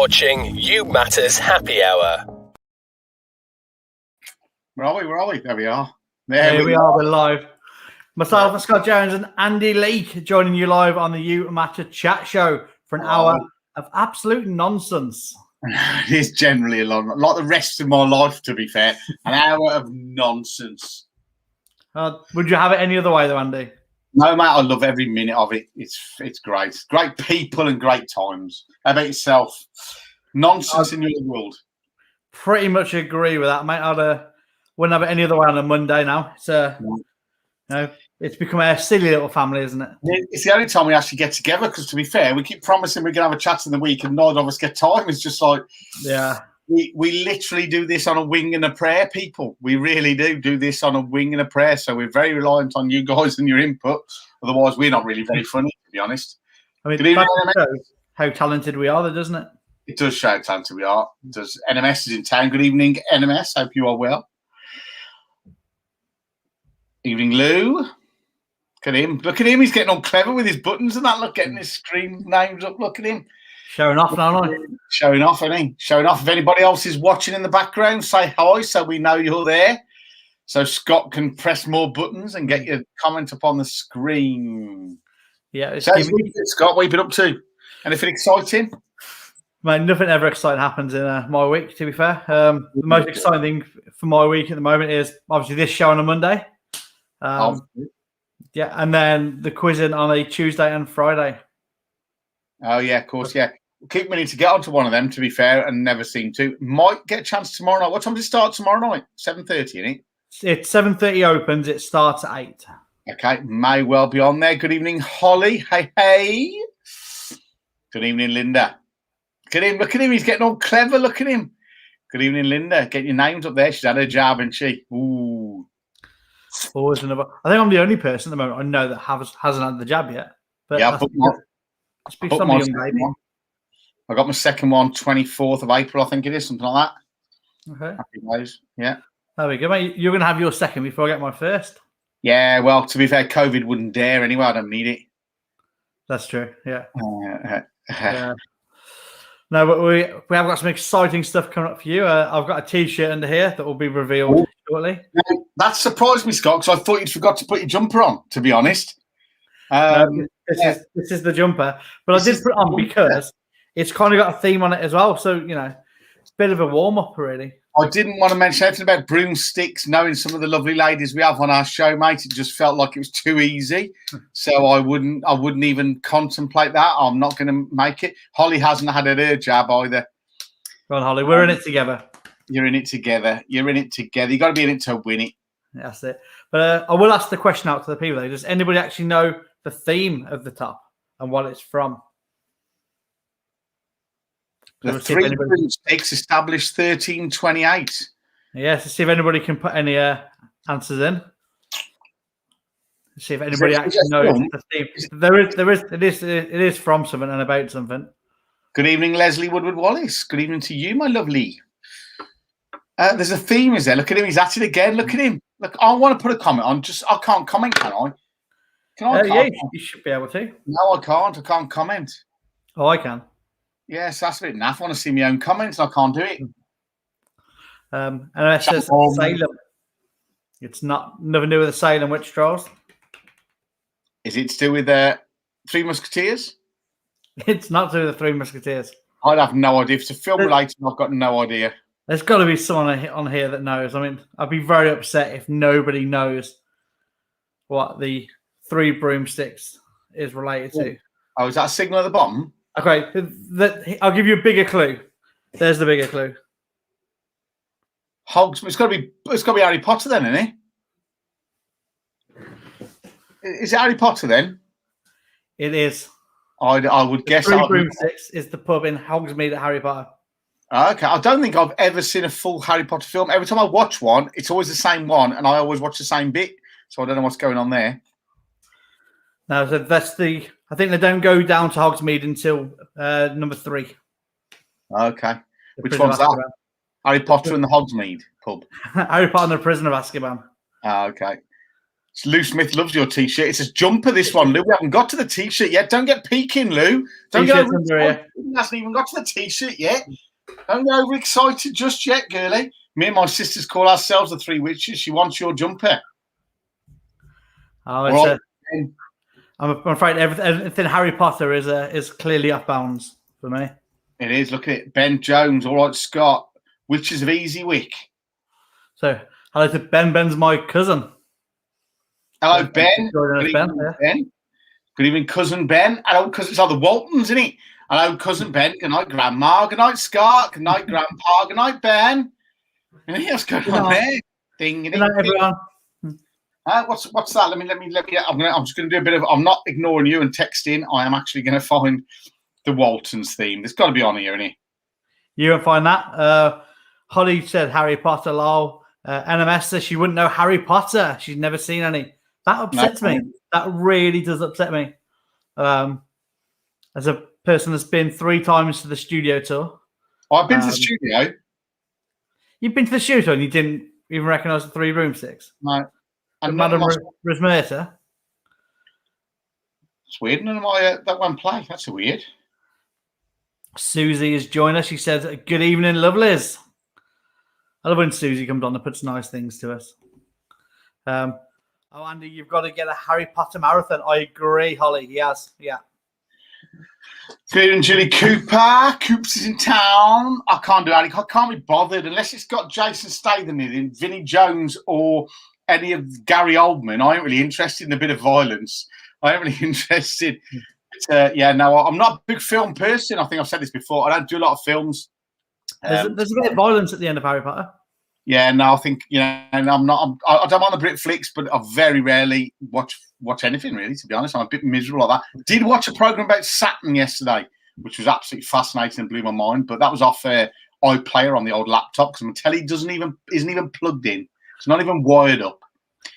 watching You Matters Happy Hour. Where are we? There we are. Here we are. We're live. Myself and Scott Jones and Andy Leake joining you live on the You Matter chat show for an hour of absolute nonsense. It is generally a long, like the rest of my life, to be fair. An hour of nonsense. Would you have it any other way, though, Andy? No, mate, I love every minute of it. It's great. Great people and great times. How about yourself? Nonsense in your world. Pretty much agree with that, mate. I wouldn't have it any other way on a Monday now. It's become a silly little family, isn't it? It's the only time we actually get together because, to be fair, we keep promising we're going to have a chat in the week and neither of us get time. It's just like, we literally do this on a wing and a prayer, people. We really do this on a wing and a prayer. So we're very reliant on you guys and your input. Otherwise, we're not really very funny, to be honest. I mean, that shows how talented we are, though, doesn't it? It does show how talented we are. Does NMS is in town. Good evening, NMS. Hope you are well. Evening, Lou. Look at him. Look at him. He's getting all clever with his buttons and that. Look, getting his screen names up. Look at him. Showing off now, aren't he? Showing off, isn't he? Showing off. If anybody else is watching in the background, say hi so we know you're there. So Scott can press more buttons and get your comment up on the screen. Yeah. Scott, what have you been up to? Anything exciting? Mate, nothing ever exciting happens in my week, to be fair. The most exciting thing for my week at the moment is obviously this show on a Monday. Yeah, and then the quizzing on a Tuesday and Friday. Oh, yeah, of course, yeah. Keep meaning to get onto one of them, to be fair, and never seem to. Might get a chance tomorrow night. What time does it start tomorrow night? 7:30, isn't it? It's 7:30 opens. It starts at 8. Okay, may well be on there. Good evening, Holly. Hey. Good evening, Linda. Look at him. He's getting all clever. Look at him. Good evening, Linda. Get your names up there. She's had her job, hasn't she? Ooh. Always another. I think I'm the only person at the moment I know that hasn't had the jab yet. But yeah, I got my second one 24th of April, I think it is, something like that. Okay. Happy days. Yeah. There we go, mate. You're going to have your second before I get my first. Yeah, well, to be fair, COVID wouldn't dare anyway. I don't need it. That's true. Yeah. No, but we have got some exciting stuff coming up for you. I've got a T-shirt under here that will be revealed shortly. That surprised me, Scott, because I thought you'd forgot to put your jumper on, to be honest. This is the jumper. But I did put it on because it's kind of got a theme on it as well. So, it's a bit of a warm-up, really. I didn't want to mention anything about broomsticks, knowing some of the lovely ladies we have on our show, mate. It just felt like it was too easy. So I wouldn't even contemplate that. I'm not going to make it. Holly hasn't had her jab either. Go on, Holly. We're in it together. You're in it together. You got to be in it to win it. That's it. But I will ask the question out to the people, though. Does anybody actually know the theme of the top and what it's from? The three broomsticks established 1328. Yes, to see if anybody can put any answers in. See if anybody actually knows the theme. It is from something and about something. Good evening, Leslie Woodward Wallace. Good evening to you, my lovely. There's a theme, is there? Look at him. He's at it again. Look at him. Look, I want to put a comment on. I can't comment, can I? Can I? Yeah, you should be able to. No, I can't. I can't comment. Oh, I can. Yes, that's a bit naff. I want to see my own comments. I can't do it. And it says Salem. It's nothing to do with the Salem witch trials. Is it to do with the Three Musketeers? It's not to do with the Three Musketeers. I'd have no idea. If it's a film related, I've got no idea. There's got to be someone on here that knows. I mean, I'd be very upset if nobody knows what the Three Broomsticks is related to. Oh, is that a signal at the bottom? Okay, I'll give you a bigger clue. There's the bigger clue. Hogs. It's got to be Harry Potter then, isn't it? Is it Harry Potter then? It is. I would guess. Three Broomsticks is the pub in Hogsmeade at Harry Potter. Okay, I don't think I've ever seen a full Harry Potter film. Every time I watch one, it's always the same one, and I always watch the same bit. So I don't know what's going on there. No, so that's the. I think they don't go down to Hogsmeade until number 3. Okay, which one's that? Harry Potter and the Hogsmeade pub. Harry Potter and the Prison of Azkaban. Okay. Lou Smith loves your t-shirt. It's a jumper, this one, Lou. We haven't got to the t-shirt yet. Don't get peeking, Lou. Don't get overexcited. He hasn't even got to the t-shirt yet. Don't get overexcited just yet, girlie. Me and my sisters call ourselves the Three Witches. She wants your jumper. Oh, it's I'm afraid everything Harry Potter is clearly off bounds for me. It is. Look at it. Ben Jones. All right, Scott. Witches of Easy Wick. So, hello to Ben. Ben's my cousin. Hello, Ben. Good evening, Ben. Good evening, cousin Ben. Hello, cousin. It's all the Waltons, isn't it? Hello, cousin Ben. Good night, Grandma. Good night, Scott. Good night, Grandpa. Good night, Ben. What's going on there? Ding, good night, everyone. What's that? Let me. I'm just going to do a bit of. I'm not ignoring you and texting. I am actually going to find the Waltons theme. There's got to be on here, isn't it? You won't find that. Holly said Harry Potter. Lol. NMS says she wouldn't know Harry Potter. She's never seen any. That upsets me. That really does upset me. As a person that's been 3 times to the studio tour. I've been to the studio. You've been to the studio and you didn't even recognise the 3 broomsticks? No. And Madame Rosmerta? It's weird. None of that one play. That's weird. Susie has joined us. She says, good evening, lovelies. I love when Susie comes on and puts nice things to us. Andy, you've got to get a Harry Potter marathon. I agree, Holly. He has. Yeah. Good and Julie Cooper. Coops is in town. I can't do it. I can't be bothered unless it's got Jason Statham in it, Vinnie Jones or any of Gary Oldman. I ain't really interested in a bit of violence. I ain't really interested. I'm not a big film person. I think I've said this before. I don't do a lot of films. There's a bit of violence at the end of Harry Potter. Yeah, no, I think and I don't mind the Brit flicks, but I very rarely watch anything really. To be honest, I'm a bit miserable like that. Did watch a program about Saturn yesterday, which was absolutely fascinating and blew my mind. But that was off iPlayer on the old laptop because my telly isn't even plugged in. It's not even wired up.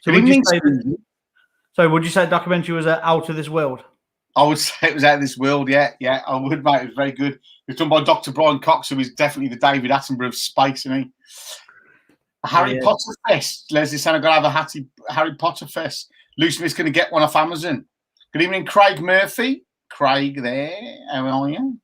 So would you say the documentary was out of this world? I would say it was out of this world. Yeah, I would, mate. It was very good. It was done by Dr. Brian Cox, who is definitely the David Attenborough of space, isn't he? Harry Potter Fest. Leslie said I'm going to have a Harry Potter Fest. Lou Smith's going to get one off Amazon. Good evening, Craig Murphy. Craig there. How are you?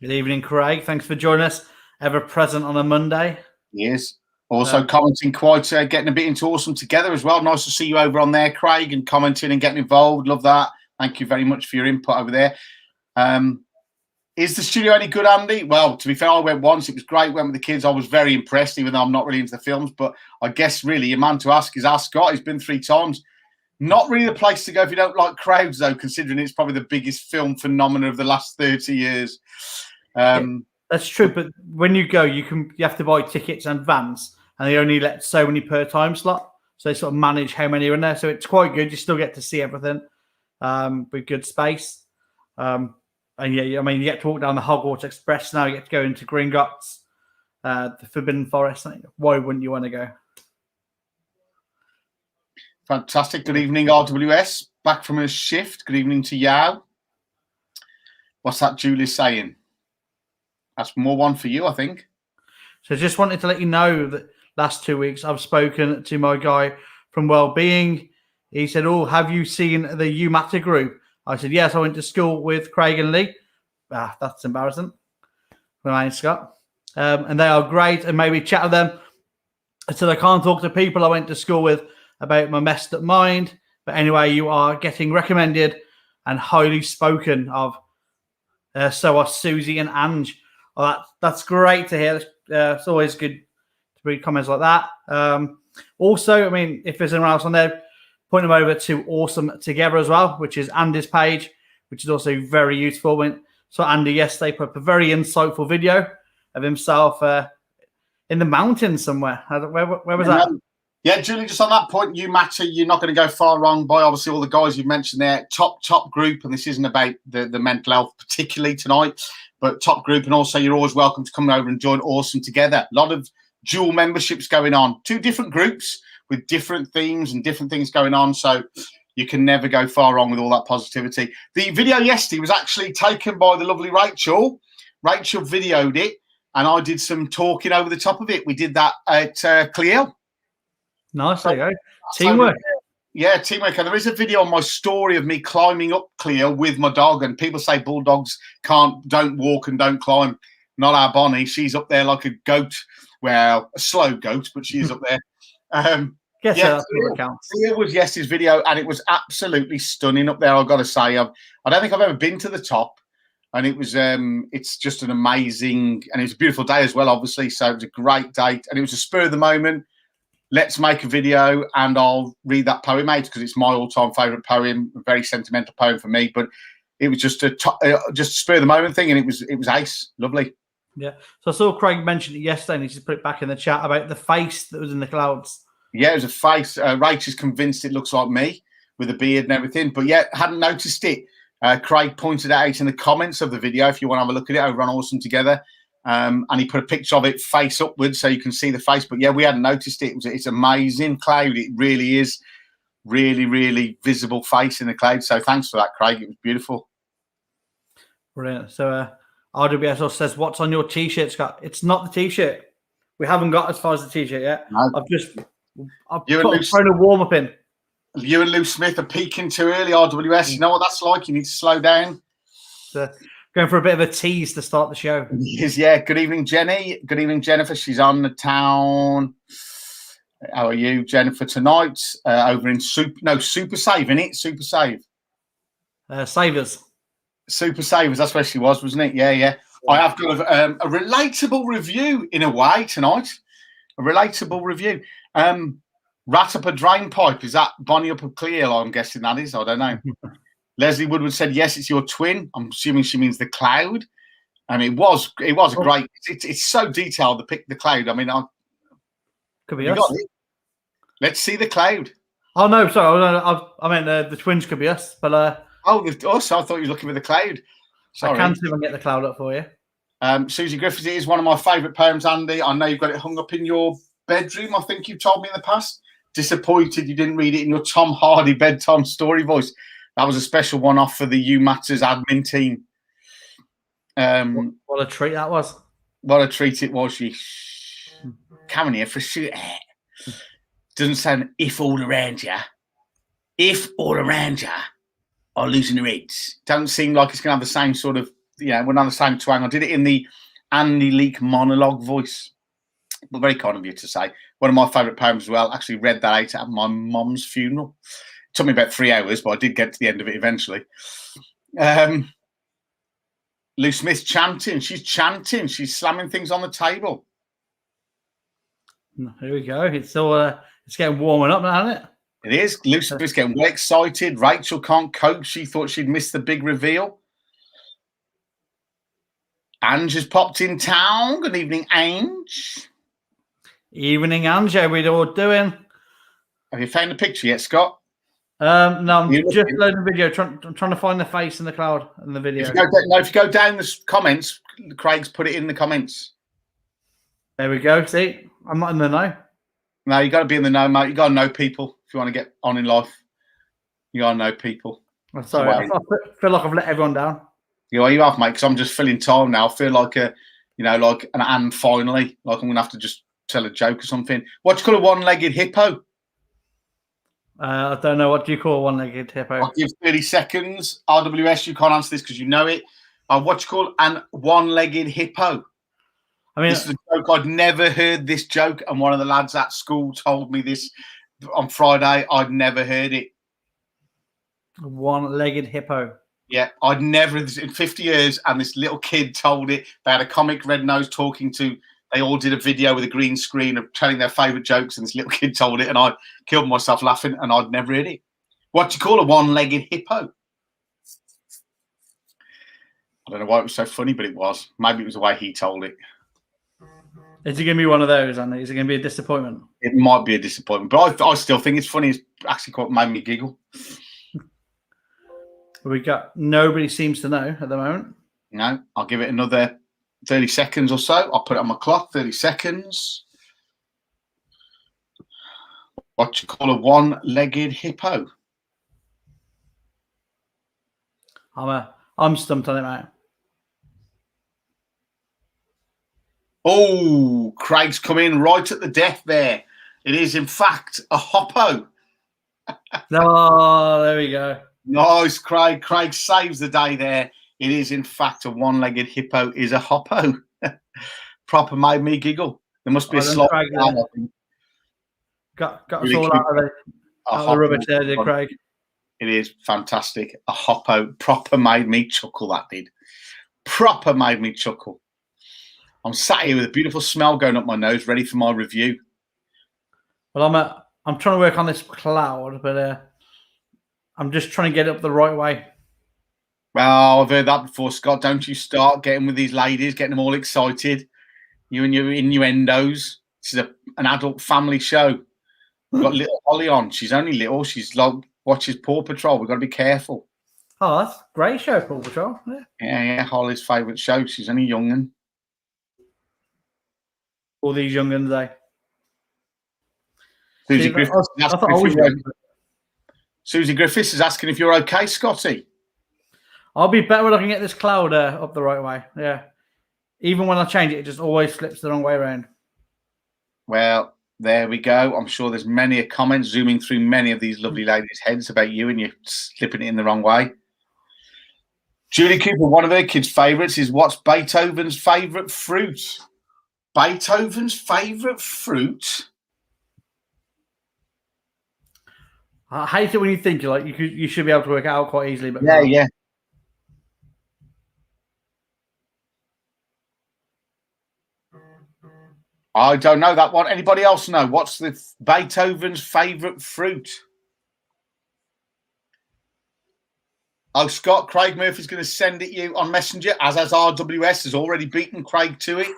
Good evening, Craig. Thanks for joining us. Ever present on a Monday. Yes. Also commenting quite, getting a bit into Awesome Together as well. Nice to see you over on there, Craig, and commenting and getting involved. Love that. Thank you very much for your input over there. Is the studio any good, Andy? Well, to be fair, I went once. It was great. Went with the kids. I was very impressed, even though I'm not really into the films. But I guess really your man to ask is our Scott. He's been 3 times. Not really the place to go if you don't like crowds, though, considering it's probably the biggest film phenomenon of the last 30 years. That's true. But when you go, you have to buy tickets in advance, and they only let so many per time slot. So they sort of manage how many are in there. So it's quite good. You still get to see everything with good space. And yeah, I mean, you get to walk down the Hogwarts Express now. You get to go into Gringotts, the Forbidden Forest. Why wouldn't you want to go? Fantastic. Good evening, RWS. Back from a shift. Good evening to Yao. What's that Julie saying? That's more one for you, I think. So just wanted to let you know that last 2 weeks I've spoken to my guy from Wellbeing. He said, oh, have you seen the You Matter group? I said, yes, I went to school with Craig and Lee. That's embarrassing. My name's Scott. And they are great. And maybe chat with them. I said, I can't talk to people I went to school with about my messed up mind. But anyway, you are getting recommended and highly spoken of. So are Susie and Ange. Oh, that's great to hear. It's always good to read comments like that. Also, I mean, if there's anyone else on there, point them over to Awesome Together as well, which is Andy's page, which is also very useful. So Andy yesterday put up a very insightful video of himself in the mountains somewhere. Where was that? Yeah, Julie, just on that point, You Matter, you're not going to go far wrong by obviously all the guys you've mentioned there. Top group, and this isn't about the mental health particularly tonight, but top group, and also you're always welcome to come over and join Awesome Together. A lot of dual memberships going on. 2 different groups with different themes and different things going on. So you can never go far wrong with all that positivity. The video yesterday was actually taken by the lovely Rachel. Rachel videoed it, and I did some talking over the top of it. We did that at Cleo. Nice, there you go. Teamwork. Yeah, teamwork. And there is a video on my story of me climbing up clear with my dog. And people say bulldogs don't walk and don't climb. Not our Bonnie. She's up there like a goat. Well, a slow goat, but she's up there. Yes, yeah, that's what counts. It was Yes's video, and it was absolutely stunning up there. I've got to say, I don't think I've ever been to the top, and it was. It's just an amazing, and it was a beautiful day as well, obviously. So it was a great day, and it was a spur of the moment. Let's make a video, and I'll read that poem out because it's my all-time favourite poem, a very sentimental poem for me. But it was just just spur of the moment thing, and it was ace, lovely. Yeah. So I saw Craig mention it yesterday, and he just put it back in the chat about the face that was in the clouds. Yeah, it was a face. Rachel's convinced it looks like me with a beard and everything, but yeah, hadn't noticed it. Craig pointed it out in the comments of the video. If you want to have a look at it over on Awesome Together, and he put a picture of it face upwards so you can see the face. But yeah, we hadn't noticed it. It's amazing cloud. It really is, really, really visible face in the cloud. So thanks for that, Craig. It was beautiful. Brilliant. So RWS also says, "What's on your T-shirt, Scott?" It's not the T-shirt. We haven't got as far as the T-shirt yet. No. I've thrown a warm up in. You and Lou Smith are peaking too early, RWS. You know what that's like. You need to slow down. So, going for a bit of a tease to start the show. Yeah. Good evening, Jenny. Good evening, Jennifer. She's on the town. How are you, Jennifer? Tonight over in Super Save, innit? Super Save. Savers. Super Savers. That's where she was, wasn't it? Yeah. I have got a relatable review in a way tonight. A relatable review. Rat up a drain pipe. Is that Bonnie up a clear? I'm guessing that is. I don't know. Leslie Woodward said, yes, it's your twin. I'm assuming she means the cloud. And it was a great. It's so detailed. The cloud. I mean, could be us. Let's see the cloud. Oh no, sorry. I meant the twins could be us. But also I thought you were looking for the cloud. Sorry. I can see if I can get the cloud up for you. Susie Griffiths, it is one of my favourite poems, Andy. I know you've got it hung up in your bedroom. I think you've told me in the past. Disappointed you didn't read it in your Tom Hardy bedtime story voice. That was a special one-off for the You Matters admin team. What a treat that was. What a treat it was. You coming here for a shoot. Doesn't sound if all around you. If all around you are losing their heads. Don't seem like it's going to have the same sort of, we're not the same twang. I did it in the Andy Leake monologue voice. But very kind of you to say. One of my favourite poems as well. Actually read that out at my mum's funeral. It took me about 3 hours, but I did get to the end of it eventually. Lou Smith's chanting. She's chanting. She's slamming things on the table. Here we go. It's all it's getting warming up now, isn't it? It is. Lou Smith's getting well excited. Rachel can't cope. She thought she'd missed the big reveal. Ange has popped in town. Good evening, Ange. Evening, Ange. How are we all doing? Have you found the picture yet, Scott? No, I'm just loading the video. I'm trying to find the face in the cloud in the video. If you go down the comments, Craig's put it in the comments. There we go. See, I'm not in the know. No, you got to be in the know, mate. You got to know people if you want to get on in life. You got to know people. I'm sorry, I feel like I've let everyone down. You have, mate. Because I'm just filling time now. I feel like like an and finally, like I'm gonna have to just tell a joke or something. What do you call a one-legged hippo? I don't know. What do you call a one-legged hippo? I'll give 30 seconds. RWS, you can't answer this because you know it. What do you call an one-legged hippo? I mean, this is a joke. I'd never heard this joke, and one of the lads at school told me this on Friday. I'd never heard it. One-legged hippo. Yeah, I'd never in 50 years, and this little kid told it. They had a comic, Red Nose, talking to. They all did a video with a green screen of telling their favourite jokes, and this little kid told it, and I killed myself laughing, and I'd never heard it. What do you call a one-legged hippo? I don't know why it was so funny, but it was. Maybe it was the way he told it. Is it going to be one of those, Andy? Is it going to be a disappointment? It might be a disappointment, but I still think it's funny. It's actually quite made me giggle. We got nobody seems to know at the moment. No, I'll give it another 30 seconds or so. I'll put it on my clock. 30 seconds. What you call a one-legged hippo? I'm stumped on it, mate. Oh, Craig's come in right at the death there. It is, in fact, a hoppo. Oh, there we go. Nice, Craig. Craig saves the day there. It is, in fact, a one-legged hippo is a hoppo. Proper made me giggle. There must be a slot. Got us all out of the rubbish there, did Craig? It is fantastic. A hoppo. Proper made me chuckle, that did. Proper made me chuckle. I'm sat here with a beautiful smell going up my nose, ready for my review. Well, I'm trying to work on this cloud, but I'm just trying to get it up the right way. Well, I've heard that before, Scott. Don't you start getting with these ladies, getting them all excited. You and your innuendos. This is an adult family show. We've got little Holly on. She's only little. She's like watches Paw Patrol. We've got to be careful. Oh, that's a great show, Paw Patrol. Yeah. Holly's favourite show. She's only young'un. All these young'uns, eh? Susie Griffiths is asking if you're okay, Scotty. I'll be better when I can get this cloud up the right way. Yeah. Even when I change it, it just always flips the wrong way around. Well, there we go. I'm sure there's many a comment zooming through many of these lovely ladies' heads about you and you slipping it in the wrong way. Julie Cooper, one of her kids' favourites is what's Beethoven's favourite fruit? Beethoven's favourite fruit? I hate it when you think you should be able to work it out quite easily. But yeah. I don't know that one. Anybody else know? What's the Beethoven's favourite fruit? Oh, Scott, Craig Murphy's going to send it you on Messenger, as has RWS has already beaten Craig to it.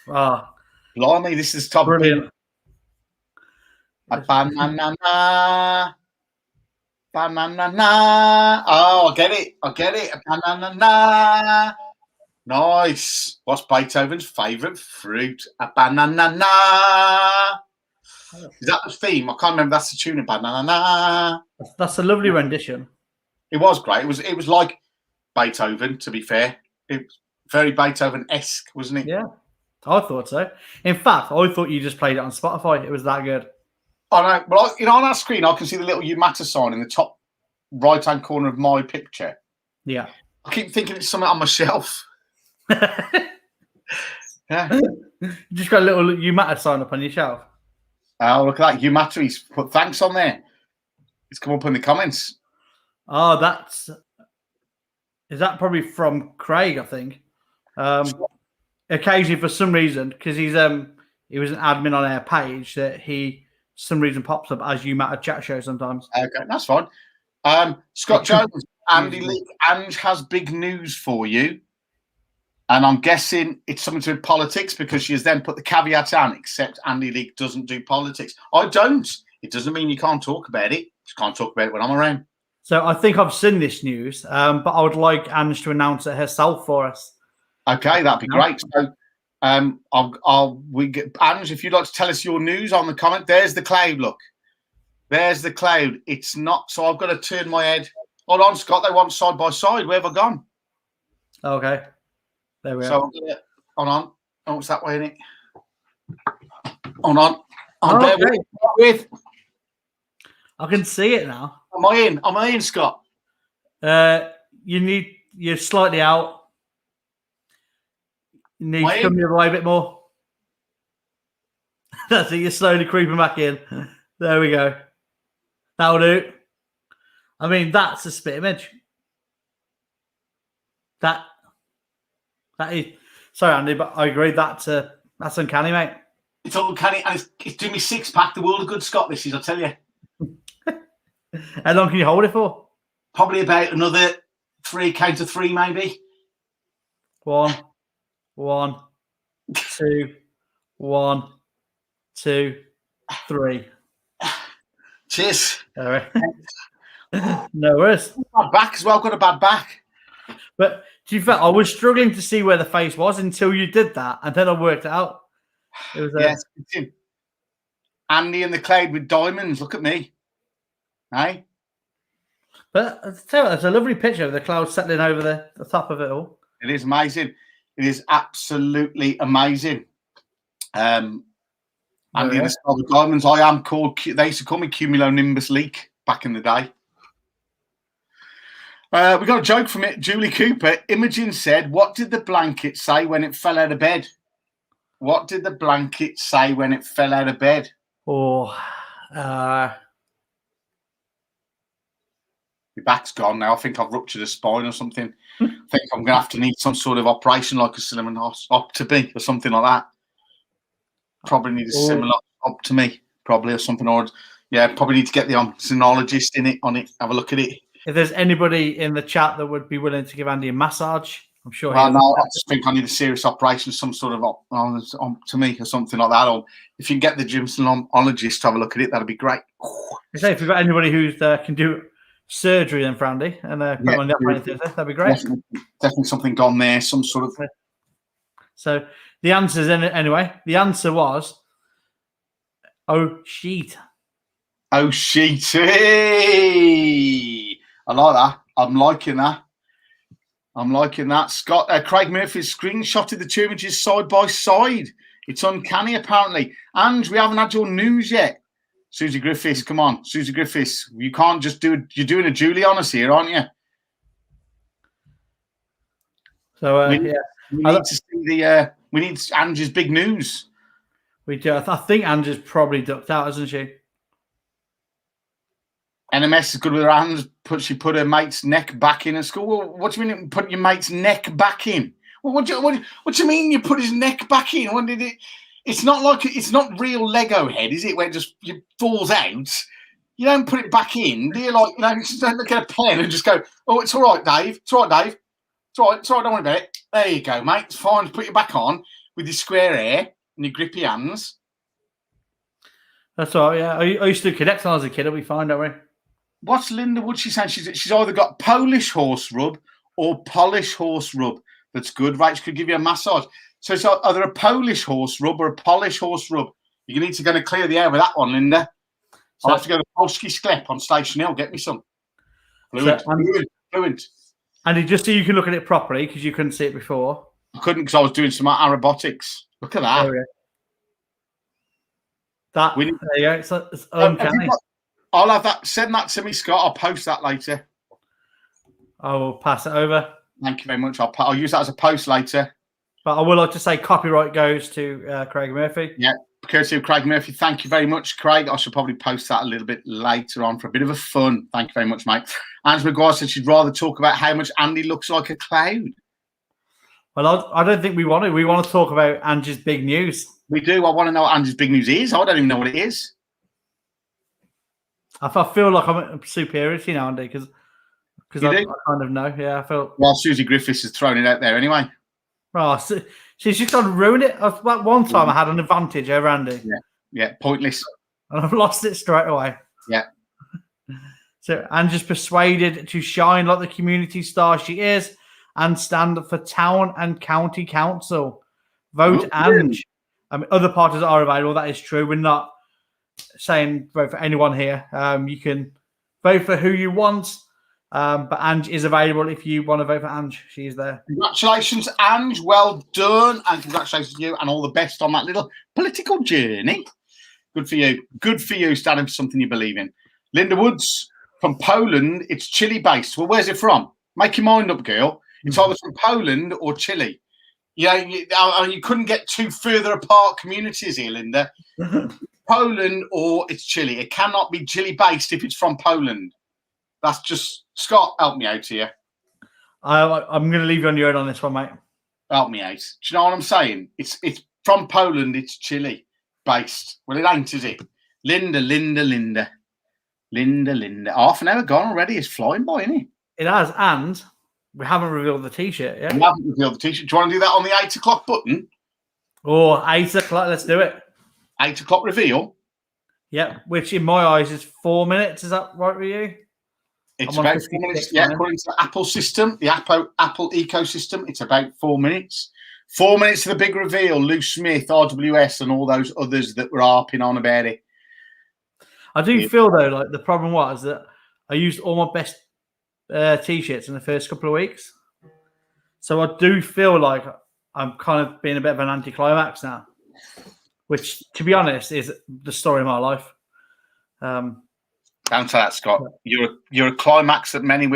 Ah, blimey, this is top. Brilliant. A banana. Banana. Oh, I get it. A banana. Nice. What's Beethoven's favourite fruit? A banana. Is that the theme? I can't remember. That's the tune of Banana. That's a lovely rendition. It was great. It was like Beethoven, to be fair. It was very Beethoven-esque, wasn't it? Yeah, I thought so. In fact, I thought you just played it on Spotify. It was that good. I know. Well, on our screen, I can see the little You Matter sign in the top right-hand corner of my picture. Yeah. I keep thinking it's something on my shelf. Yeah. You just got a little You Matter sign up on your shelf. Oh, look at that. You Matter. He's put thanks on there. It's come up in the comments. Oh, is that probably from Craig, I think. Occasionally, for some reason, because he was an admin on our page, that he, for some reason, pops up as You Matter chat show sometimes. Okay, that's fine. Scott Jones, Andy Lee, Ange has big news for you. And I'm guessing it's something to do with politics because she has then put the caveat on, except Andy Leake doesn't do politics. I don't. It doesn't mean you can't talk about it. Just can't talk about it when I'm around. So I think I've seen this news, but I would like Ange to announce it herself for us. Okay, that'd be great. So Ange, if you'd like to tell us your news on the comment, there's the cloud, look. There's the cloud. It's not, so I've got to turn my head. Hold on, Scott, they want side by side. Where have I gone? Okay. There we are. So, hold on. Oh, it's that way, isn't it? Hold on. I'm with. I can see it now. Am I in, Scott? You're slightly out. You need to come the other way a bit more. That's it. You're slowly creeping back in. There we go. That'll do. I mean, that's a spit image. That is. Sorry, Andy, but I agree. That's uncanny, mate. It's uncanny, and it's doing me 6-pack. The world of good Scott. This is, I'll tell you. How long can you hold it for? Probably about another 3, count to 3, maybe. 1, 2, 1, 2, 3. Cheers. All right. No worries. Bad back as well. Got a bad back. But to be fair, I was struggling to see where the face was until you did that, and then I worked it out. It was yes, Andy in the cloud with diamonds. Look at me. Hey. But I tell you what, it's a lovely picture of the clouds settling over the top of it all. It is amazing. It is absolutely amazing. Andy in the sky with diamonds. I am called. They used to call me cumulonimbus leak. back in the day. We got a joke from it. Julie Cooper. Imogen said, "What did the blanket say when it fell out of bed?" What did the blanket say when it fell out of bed? Oh, my back's gone now. I think I've ruptured a spine or something. I think I'm going to have to need some sort of operation like a cinematoscopy or something like that. Probably need a similar up to me, probably, or something. Or probably need to get the sonologist on it. Have a look at it. If there's anybody in the chat that would be willing to give Andy a massage, I'm sure. Well, no, I just think I need a serious operation, some sort of to me or something like that. Or if you can get the gynecologist to have a look at it, that'd be great. If you've got anybody who can do surgery then for Andy and put on the operating theatre, that'd be great. Definitely something gone there, some sort of. So the answers anyway. The answer was, sheet. Sheet. Hey! I like that. I'm liking that. Scott Craig Murphy's screenshotted the two images side by side. It's uncanny, apparently. And we haven't had your news yet. Susie Griffiths, come on, Susie Griffiths. You can't just do it. You're doing a Julie Honors here, aren't you? So we need to see we need Angie's big news. We do. I think Angie's probably ducked out, isn't she? NMS is good with her hands. She put her mate's neck back in at school. Well, what do you mean put your mate's neck back in? Well, what do you mean you put his neck back in? When did it? It's not like it's not real Lego head, is it? Where it just falls out. You don't put it back in. Do you you just don't look at a pen and just go, "Oh, it's all right, Dave. It's all right, Dave. It's all right. It's all right. Don't worry about it. There you go, mate. It's fine. Put it back on with your square hair and your grippy hands." That's all right. Yeah, I used to connect when I was a kid. It'll be fine, don't we? What's Linda Wood? She's saying she's either got Polish horse rub or Polish horse rub. That's good, right? She could give you a massage. So it's either a Polish horse rub or a Polish horse rub. You need to go and clear the air with that one, Linda. I'll have to go to Polski Sklep on Station Hill. Get me some. Fluent. Andy, just so you can look at it properly, because you couldn't see it before. I couldn't because I was doing some aerobotics. Look at that. There you go. It's uncanny. I'll have that. Send that to me, Scott. I'll post that later. I will pass it over. Thank you very much. I'll use that as a post later. But I would like to say copyright goes to Craig Murphy. Yeah, courtesy of Craig Murphy. Thank you very much, Craig. I should probably post that a little bit later on for a bit of a fun. Thank you very much, mate. Ange McGuire said she'd rather talk about how much Andy looks like a cloud. Well, I don't think we want to. We want to talk about Angie's big news. We do. I want to know what Angie's big news is. I don't even know what it is. I feel like I'm superior to you now, Andy, because I kind of know. Yeah, I feel. Well, Susie Griffiths has thrown it out there anyway. Oh, she's just trying to ruin it. That one time I had an advantage over Andy. Yeah, pointless. And I've lost it straight away. Yeah. So Angie's persuaded to shine like the community star she is and stand up for town and county council. Vote Ange. I mean, other parties are available. That is true. We're not saying vote for anyone here. You can vote for who you want, but Ange is available if you want to vote for Ange. She's there. Congratulations, Ange. Well done, and congratulations to you, and all the best on that little political journey. Good for you. Good for you, standing for something you believe in. Linda Woods from Poland. It's Chile based. Well, where's it from? Make your mind up, girl. It's either from Poland or Chile. You couldn't get two further apart communities here, Linda. Poland or it's Chile. It cannot be Chile based if it's from Poland. That's just Scott. Help me out here. I'm going to leave you on your own on this one, mate. Help me out. Do you know what I'm saying? It's from Poland. It's Chile based. Well, it ain't, is it? Linda. Half an hour gone already. It's flying by, isn't it? It has, and we haven't revealed the T-shirt yet. We haven't revealed the T-shirt. Do you want to do that on the 8 o'clock button? Or 8 o'clock. Let's do it. 8 o'clock reveal. Yeah, which in my eyes is 4 minutes. Is that right with you? It's about 4 minutes. Yeah, according to the Apple system, the Apple ecosystem, it's about 4 minutes. 4 minutes to the big reveal. Lou Smith, RWS, and all those others that were harping on about it. I do feel though like the problem was that I used all my best T-shirts in the first couple of weeks, so I do feel like I'm kind of being a bit of an anticlimax now, which, to be honest, is the story of my life. Don't say that, Scott. You're a climax that many of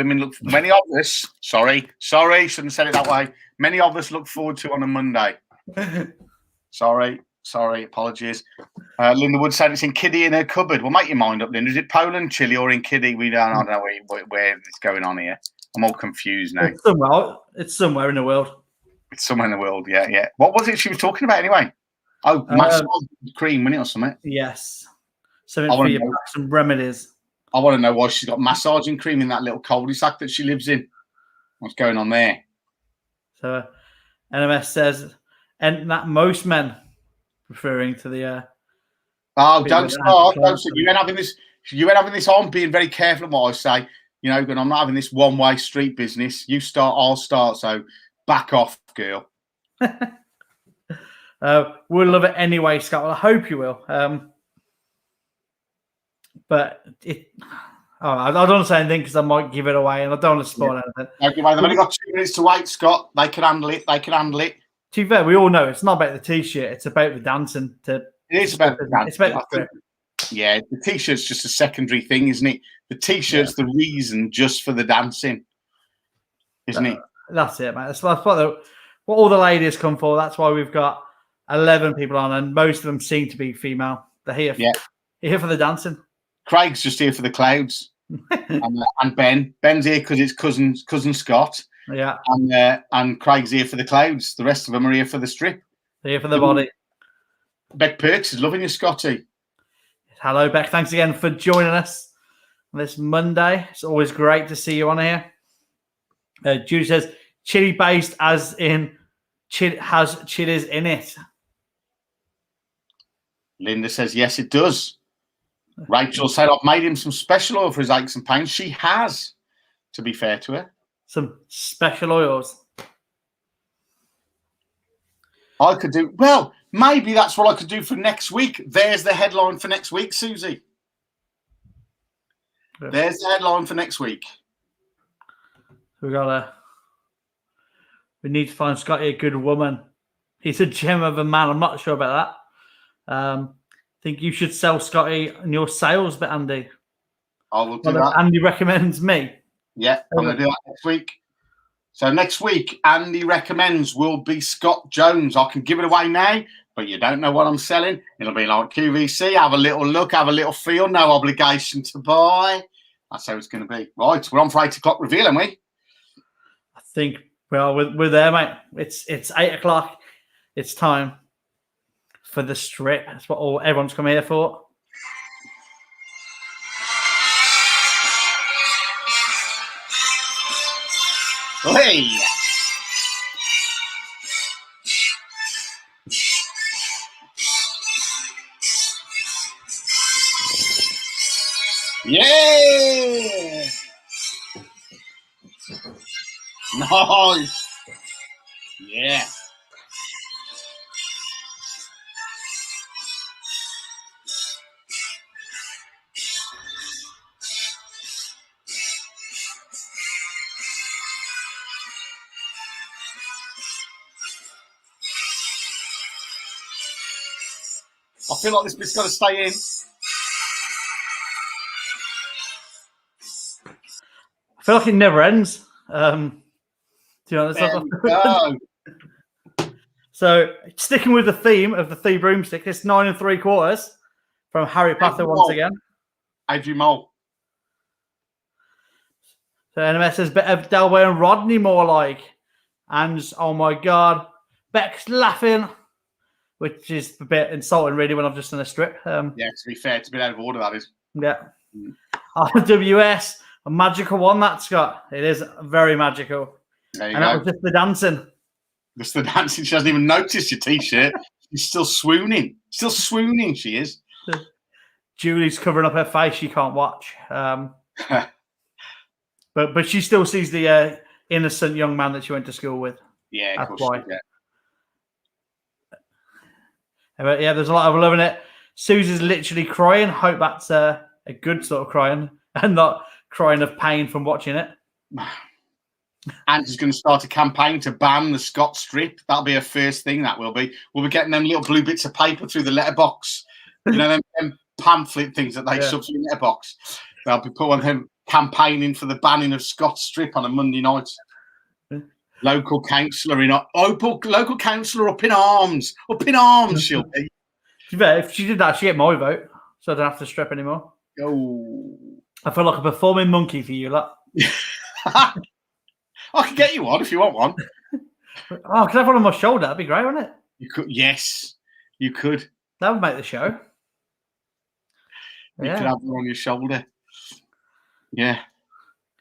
us. Sorry, shouldn't have said it that way. Many of us look forward to on a Monday. Sorry, apologies. Linda Wood said it's in Kiddie in her cupboard. Well, make your mind up, Linda. Is it Poland, Chile, or in Kiddie? I don't know where it's going on here. I'm all confused now. It's somewhere in the world. It's somewhere in the world, yeah. What was it she was talking about anyway? Oh, massage cream, wasn't it, or something? Yes. Something for your back, some remedies. I want to know why she's got massaging cream in that little cul-de-sac that she lives in. What's going on there? So, NMS says, and that most men, referring to the. Don't start. You ain't having this. You ain't having this on. Being very careful of what I say. You know, and I'm not having this one-way street business. You start, I'll start. So back off, girl. We'll love it anyway, Scott. Well, I hope you will. But I don't want to say anything because I might give it away, and I don't want to spoil anything. They've only got 2 minutes to wait, Scott. They can handle it. To be fair, we all know it's not about the t-shirt; it's about the dancing. It is about the dancing. It's about the the t-shirt's just a secondary thing, isn't it? The t-shirt's the reason just for the dancing, isn't it? That's it, mate. That's what all the ladies come for. That's why we've got 11 people on, and most of them seem to be female. They're here. Here for the dancing. Craig's just here for the clouds, and Ben's here because it's cousin Scott. Yeah, and Craig's here for the clouds. The rest of them are here for the strip. They're here for the body. Beck Perks is loving you, Scotty. Hello, Beck. Thanks again for joining us on this Monday. It's always great to see you on here. Judy says chili based, as in has chilies in it. Linda says yes, it does. Rachel said, I've made him some special oil for his aches and pains. She has, to be fair to her. Some special oils. I could do, well, maybe that's what I could do for next week. There's the headline for next week, Susie. Yeah. There's the headline for next week. We need to find Scotty a good woman. He's a gem of a man. I'm not sure about that. I think you should sell Scotty in your sales bit, Andy. I will do that. Andy recommends me. Yeah, I'm going to do that next week. So next week, Andy recommends will be Scott Jones. I can give it away now, but you don't know what I'm selling. It'll be like QVC. Have a little look, have a little feel. No obligation to buy. That's how it's going to be. Right, we're on for 8 o'clock reveal, aren't we? I think, well, we're there, mate. It's 8 o'clock. It's time for the strip. That's what everyone's come here for. Hey! Yeah! Nice! Yeah. I feel like this bit's got to stay in. I feel like it never ends. To be honest, so sticking with the theme of the 3 broomstick, it's 9 3/4 from Harry Potter once again. Adrian Mole. So NMS says bit of Delway and Rodney more like, and oh my god, Beck's laughing. Which is a bit insulting, really, when I've just done a strip. Yeah, to be fair, it's a bit out of order, that is. Yeah. RWS, a magical one, that, Scott. It is very magical. There you go. That was just the dancing. Just the dancing. She hasn't even noticed your T-shirt. She's still swooning. Still swooning, she is. Julie's covering up her face. She can't watch. But she still sees the innocent young man that she went to school with. Yeah, of course. Yeah. But yeah, there's a lot of loving it. Susie's literally crying. Hope that's a good sort of crying and not crying of pain from watching it. Andy's going to start a campaign to ban the Scott strip. That'll be her first thing, that will be. We'll be getting them little blue bits of paper through the letterbox. You know, them pamphlet things that they shove through the letterbox. They'll be putting them campaigning for the banning of Scott Strip on a Monday night. Local councillor local councillor up in arms. She'll be. If she did that, she'd get my vote, so I don't have to strip anymore. Oh, I feel like a performing monkey for you, lot. I can get you one if you want one. Oh, can I have one on my shoulder? That'd be great, wouldn't it? You could, yes, you could. That would make the show. You could have one on your shoulder. Yeah,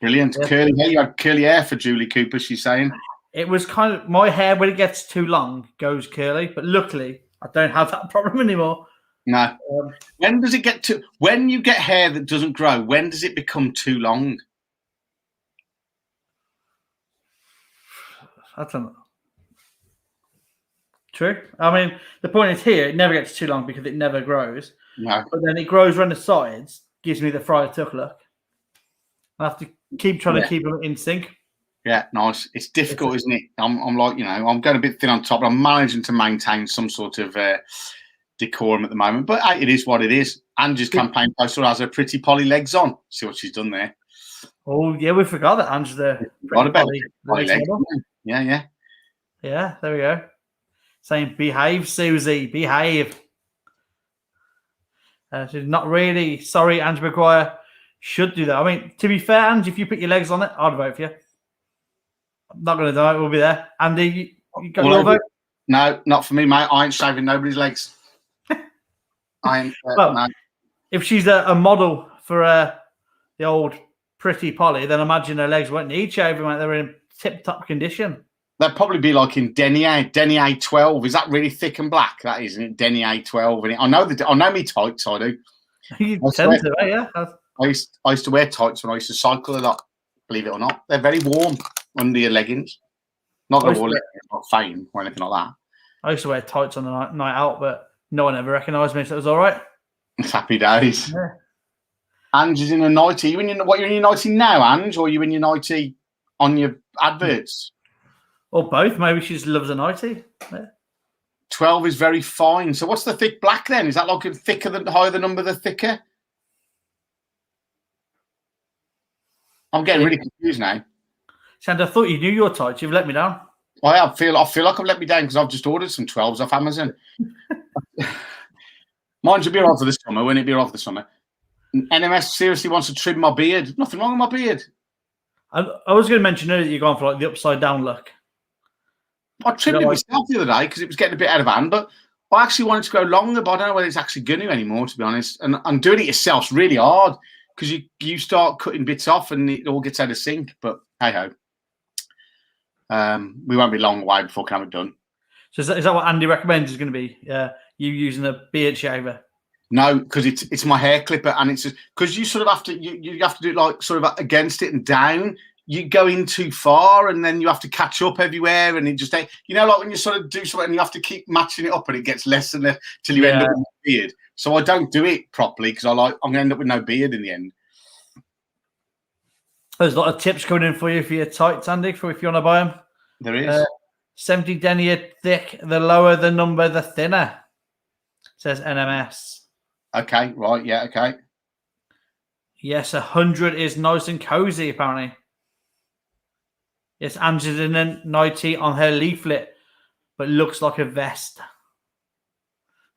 brilliant. Yeah. Curly hair. You had curly hair for Julie Cooper. She's saying it was kind of my hair when it gets too long goes curly, but luckily I don't have that problem anymore. No. When does it get to? When you get hair that doesn't grow, when does it become too long? I don't know. True. I mean, the point is here, it never gets too long because it never grows. No. But then it grows around the sides, gives me the Friar Tuck look. I have to keep trying to keep them in sync. Yeah, nice. It's difficult, isn't it? I'm like, I'm going a bit thin on top, but I'm managing to maintain some sort of decorum at the moment. But it is what it is. Angie's campaign poster has her pretty Polly legs on. See what she's done there. Oh, yeah, we forgot that Angie's the pretty Polly legs. Yeah. Yeah, there we go. Saying, behave, Susie, behave. She's not really sorry, Angie McGuire should do that. I mean, to be fair, Angie, if you put your legs on it, I'd vote for you. I'm not going to do it. We'll be there. Andy, you got your vote? No, not for me, mate. I ain't shaving nobody's legs. I ain't. No. If she's a model for the old pretty Polly, then imagine her legs won't need shaving, mate. They're in tip-top condition. They'd probably be like in Denier 12. Is that really thick and black? That isn't it? Denier 12. And I know me tights. I do. You tend to, yeah. I used to wear tights when I used to cycle a lot. Believe it or not, they're very warm under your leggings. Not that all not fame or anything like that. I used to wear tights on the night out, but no one ever recognised me, so it was all right. Happy days. Yeah. Ange is in a 90. You're in your 90 now, Ange, or are you in your 90 on your adverts? Or both. Maybe she just loves a 90. Yeah. 12 is very fine. So what's the thick black then? Is that like the higher the number, the thicker? I'm getting really confused now. Sand, I thought you knew your tights. You've let me down. I feel like I've let me down because I've just ordered some 12s off Amazon. Mine should be off for the summer. When it be off the summer? NMS seriously wants to trim my beard. Nothing wrong with my beard. I was going to mention earlier that you're going for like the upside down look. I trimmed it myself the other day because it was getting a bit out of hand, but I actually wanted to go longer, but I don't know whether it's actually going to anymore, to be honest. And doing it yourself's really hard because you start cutting bits off and it all gets out of sync. But hey ho, we won't be long away before we can have it done. So is that what Andy recommends is going to be? You using a beard shaver? No, because it's my hair clipper, and it's because you sort of have to you have to do it like sort of against it and down. You go in too far, and then you have to catch up everywhere, and it just like when you sort of do something, and you have to keep matching it up, and it gets less and less till you end up with a beard. So I don't do it properly because I'm going to end up with no beard in the end. There's a lot of tips coming in for you for your tights, Andy, for if you want to buy them. There is 70 denier thick. The lower the number, the thinner. Says NMS. Okay, right, yeah, okay. Yes, 100 is nice and cozy, apparently. Yes, Angelina 90 on her leaflet, but looks like a vest.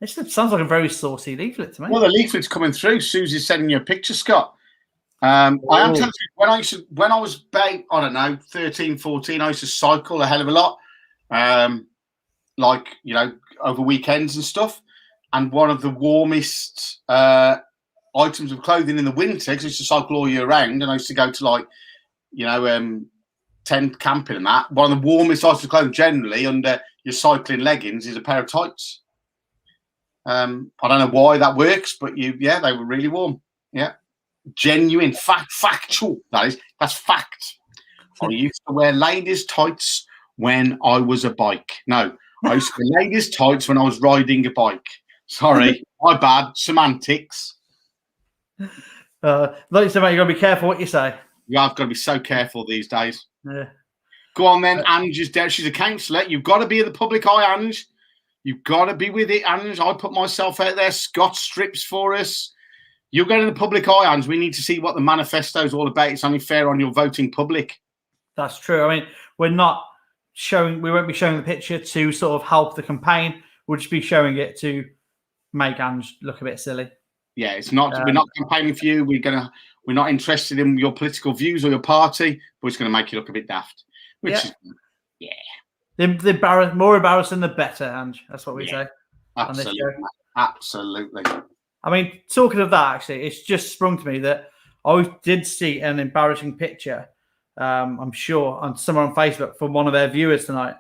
This sounds like a very saucy leaflet to me. Well, the leaflet's coming through. Susie's sending you a picture, Scott. I am telling you, when I was about, I don't know, 13, 14, I used to cycle a hell of a lot, over weekends and stuff. And one of the warmest items of clothing in the winter, because I used to cycle all year round, and I used to go to tent camping and that. One of the warmest items of clothing generally under your cycling leggings is a pair of tights. I don't know why that works, but they were really warm. Yeah, genuine, factual. That's fact. I used to wear ladies' tights when I was a bike. No, I used to wear ladies' tights when I was riding a bike. Sorry, my bad. Semantics. Like you said, mate, you got to be careful what you say. Yeah, I've got to be so careful these days. Yeah. Go on then, Ange is there. She's a counsellor. You've got to be in the public eye, Ange. You've got to be with it, Ange. I put myself out there. Scott strips for us. You're going to the public eye, Hans. We need to see what the manifesto is all about. It's only fair on your voting public. That's true. I mean, we won't be showing the picture to sort of help the campaign. We'll just be showing it to make Ange look a bit silly. Yeah, it's not. We're not campaigning for you. We're not interested in your political views or your party. But it's going to make you look a bit daft. The more embarrassing, the better, Ange. That's what we say. Absolutely. I mean, talking of that, actually, it's just sprung to me that I did see an embarrassing picture. I'm sure on someone on Facebook from one of their viewers tonight.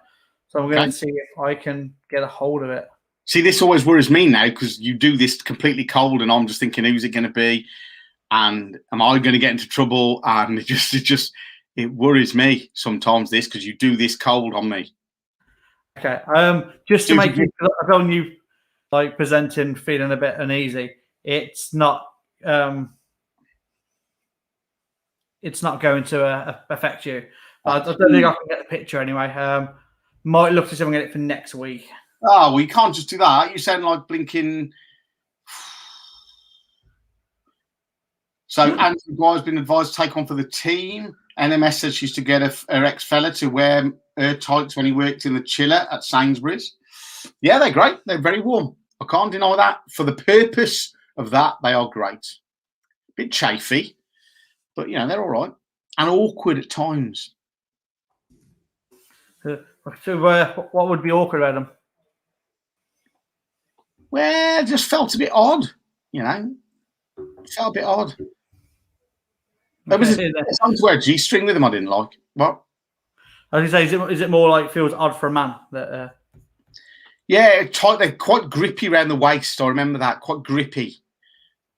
So I'm going to see if I can get a hold of it. See, this always worries me now because you do this completely cold, and I'm just thinking, who's it going to be, and am I going to get into trouble? And it worries me sometimes this because you do this cold on me. Okay, just to make you, I don't you like presenting feeling a bit uneasy. It's not going to affect you. I don't think I can get the picture anyway. Might look to see if I can get it for next week. Oh, we can't just do that. You sound like blinking. So Andrew Maguire's been advised to take on for the team. NMS says she's to get her ex-fella to wear her tights when he worked in the chiller at Sainsbury's. Yeah, they're great. They're very warm. I can't deny that. For the purpose of that, they are great. Bit chafy, but, they're all right. And awkward at times. So what would be awkward about them? Well, it just felt a bit odd, It felt a bit odd. There was something to wear a G-string with them I didn't like. What? I was going to say, is it more like feels odd for a man? That? Yeah, tight. They're quite grippy around the waist. I remember that. Quite grippy.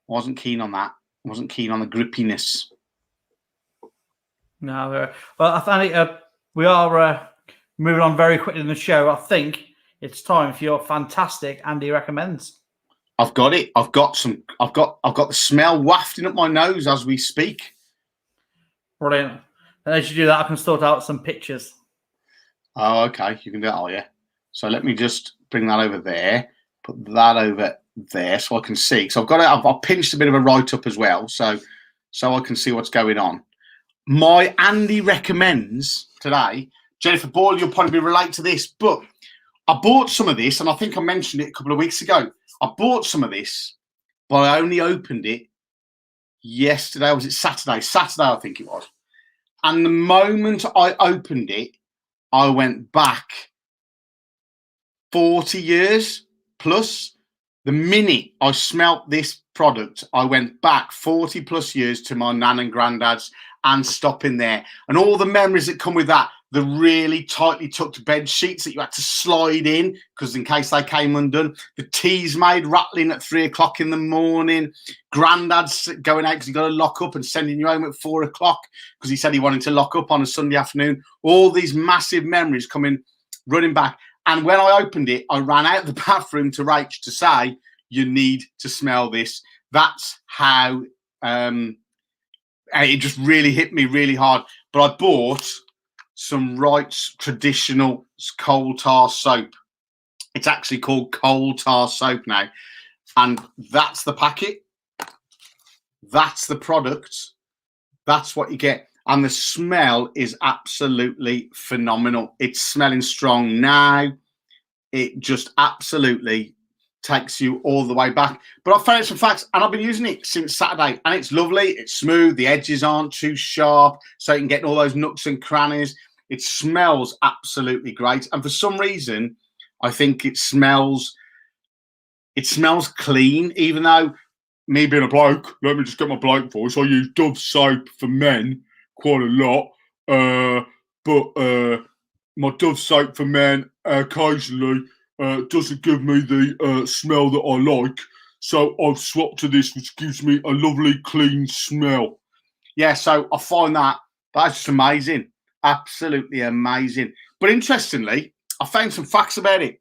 I wasn't keen on that. I wasn't keen on the grippiness. No. Well, I think we are moving on very quickly in the show. I think it's time for your fantastic Andy recommends. I've got it. I've got the smell wafting up my nose as we speak. Brilliant. And as you do that, I can sort out some pictures. Oh, okay. You can do that, oh yeah. So let me just bring that over there. Put that over there so I can see. So I've pinched a bit of a write-up as well, so I can see what's going on. My Andy recommends today, Jennifer Boyle, you'll probably relate to this, but I bought some of this, and I think I mentioned it a couple of weeks ago. I bought some of this, but I only opened it yesterday. Or was it Saturday? Saturday, I think it was. And the moment I opened it, I went back 40 years plus. The minute I smelt this product, I went back 40 plus years to my nan and granddad's and stopping there. And all the memories that come with that, the really tightly tucked bed sheets that you had to slide in because in case they came undone, the teas made rattling at 3 o'clock in the morning, granddad's going out because he got to lock up and sending you home at 4 o'clock because he said he wanted to lock up on a Sunday afternoon. All these massive memories coming running back. And when I opened it, I ran out the bathroom to Rach to say, you need to smell this. That's how it just really hit me really hard. But I bought some Wright's traditional coal tar soap. It's actually called coal tar soap now. And that's the packet. That's the product. That's what you get. And the smell is absolutely phenomenal. It's smelling strong now. It just absolutely takes you all the way back. But I found some facts, and I've been using it since Saturday, and it's lovely. It's smooth. The edges aren't too sharp, so you can get all those nooks and crannies. It smells absolutely great. And for some reason, I think it smells clean, even though me being a bloke, let me just get my bloke voice, I use Dove soap for men quite a lot. But my Dove soap for men occasionally doesn't give me the smell that I like. So I've swapped to this, which gives me a lovely, clean smell. Yeah, so I find that's just amazing. Absolutely amazing. But interestingly, I found some facts about it.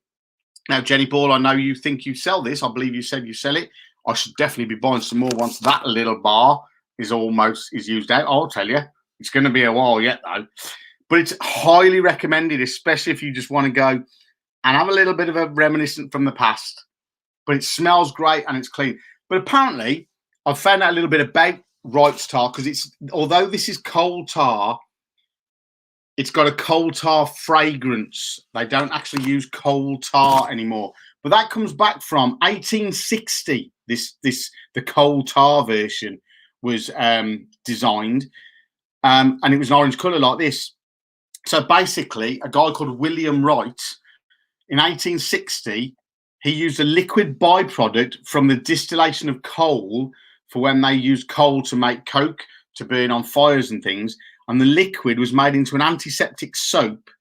Now, Jenny Ball, I know you think you sell this. I believe you said you sell it. I should definitely be buying some more once that little bar is used out. I'll tell you. It's going to be a while yet, though. But it's highly recommended, especially if you just want to go and have a little bit of a reminiscent from the past. But it smells great and it's clean. But apparently, I've found out a little bit about Wright's tar because although this is coal tar, it's got a coal tar fragrance. They don't actually use coal tar anymore, but that comes back from 1860. The coal tar version was designed, and it was an orange colour like this. So basically, a guy called William Wright in 1860, he used a liquid byproduct from the distillation of coal for when they used coal to make coke, to burn on fires and things. And the liquid was made into an antiseptic soap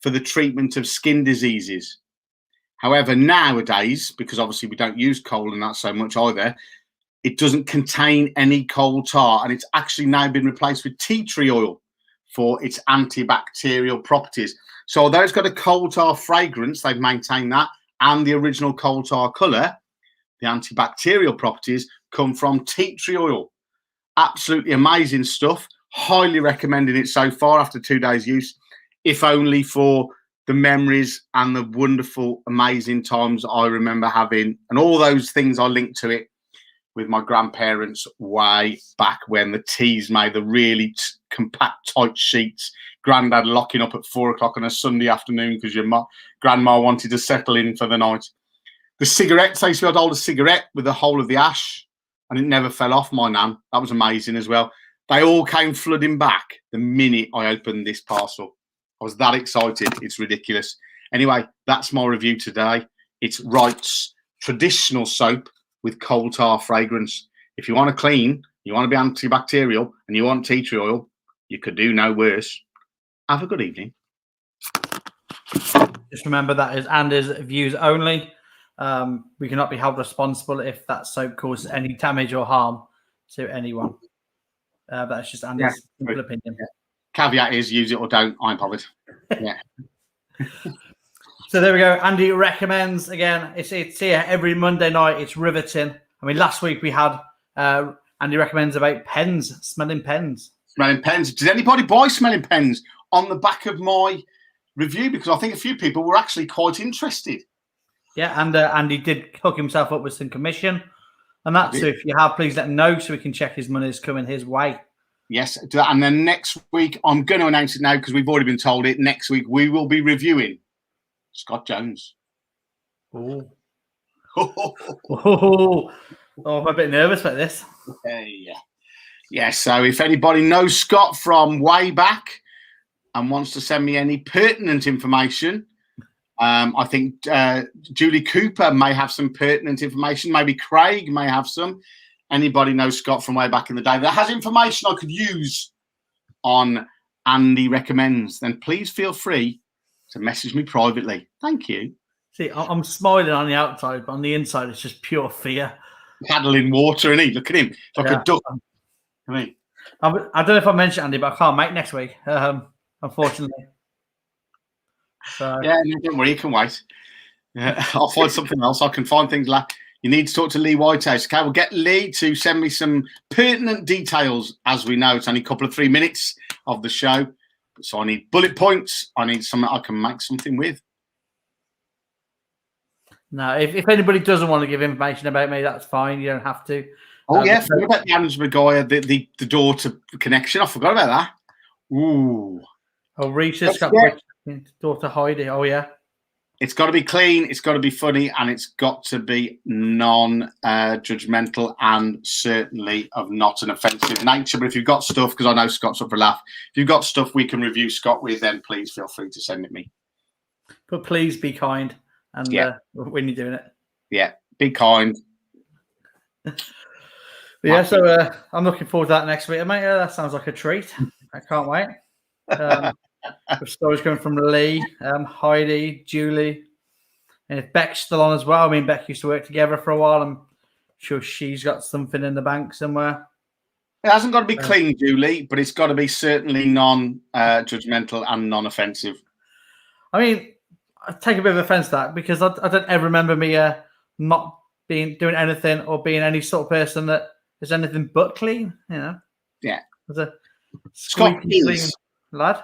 for the treatment of skin diseases. However, nowadays, because obviously we don't use coal and that so much either, it doesn't contain any coal tar, and it's actually now been replaced with tea tree oil for its antibacterial properties. So although it's got a coal tar fragrance, they've maintained that, and the original coal tar colour, the antibacterial properties come from tea tree oil. Absolutely amazing stuff. Highly recommending it so far after 2 days use, if only for the memories and the wonderful, amazing times I remember having, and all those things I linked to it with my grandparents way back when the teas made the really compact, tight sheets. Granddad locking up at 4 o'clock on a Sunday afternoon because your grandma wanted to settle in for the night. The cigarettes, I used to be able to hold a cigarette with the whole of the ash, and it never fell off my nan. That was amazing as well. They all came flooding back the minute I opened this parcel. I was that excited. It's ridiculous. Anyway, that's my review today. It's Wright's traditional soap with coal tar fragrance. If you want to clean, you want to be antibacterial, and you want tea tree oil, you could do no worse. Have a good evening. Just remember that is Andy's views only. We cannot be held responsible if that soap causes any damage or harm to anyone. That's just Andy's simple opinion. Yeah. Caveat is use it or don't. I'm bothered. Yeah. So there we go. Andy recommends again. It's here every Monday night. It's riveting. I mean, last week we had Andy recommends about pens, smelling pens. Smelling pens. Did anybody buy smelling pens on the back of my review? Because I think a few people were actually quite interested. Yeah, and Andy did hook himself up with some commission. And that's so if you have, please let him know so we can check his money's coming his way. Yes, do that. And then next week, I'm going to announce it now because we've already been told it. Next week, we will be reviewing Scott Jones. Oh, I'm a bit nervous about this. Yeah. So if anybody knows Scott from way back and wants to send me any pertinent information, I think Julie Cooper may have some pertinent information. Maybe Craig may have some. Anybody knows Scott from way back in the day that has information I could use on Andy Recommends, then please feel free to message me privately. Thank you. See, I'm smiling on the outside, but on the inside, it's just pure fear. Paddling water, and look at him. It's like a duck. I don't know if I mentioned Andy, but I can't make next week, unfortunately. So. Yeah, don't worry, you can wait. I'll find something else. I can find things like you need to talk to Lee Whitehouse. Okay, we'll get Lee to send me some pertinent details. As we know, it's only a couple of 3 minutes of the show. So I need bullet points. I need something I can make something with. No, if anybody doesn't want to give information about me, that's fine. You don't have to. Oh, yeah. Forgot about the Andrew Maguire, the daughter connection. I forgot about that. Ooh. Oh, Reese's got daughter Heidi. Oh, yeah. It's got to be clean, it's got to be funny, and it's got to be non-judgmental and certainly of not an offensive nature. But if you've got stuff, because I know Scott's up for a laugh, if you've got stuff we can review Scott with, then please feel free to send it me. But please be kind and when you're doing it. Yeah, be kind. So I'm looking forward to that next week, mate. That sounds like a treat. I can't wait. The stories coming from Lee, Heidi, Julie, and if Beck's still on as well. I mean, Beck used to work together for a while. I'm sure she's got something in the bank somewhere. It hasn't got to be clean, Julie, but it's got to be certainly non-judgmental and non-offensive. I mean, I take a bit of offence to that because I don't ever remember me not doing anything or being any sort of person that is anything but clean. You know. Yeah. As a Scott clean lad.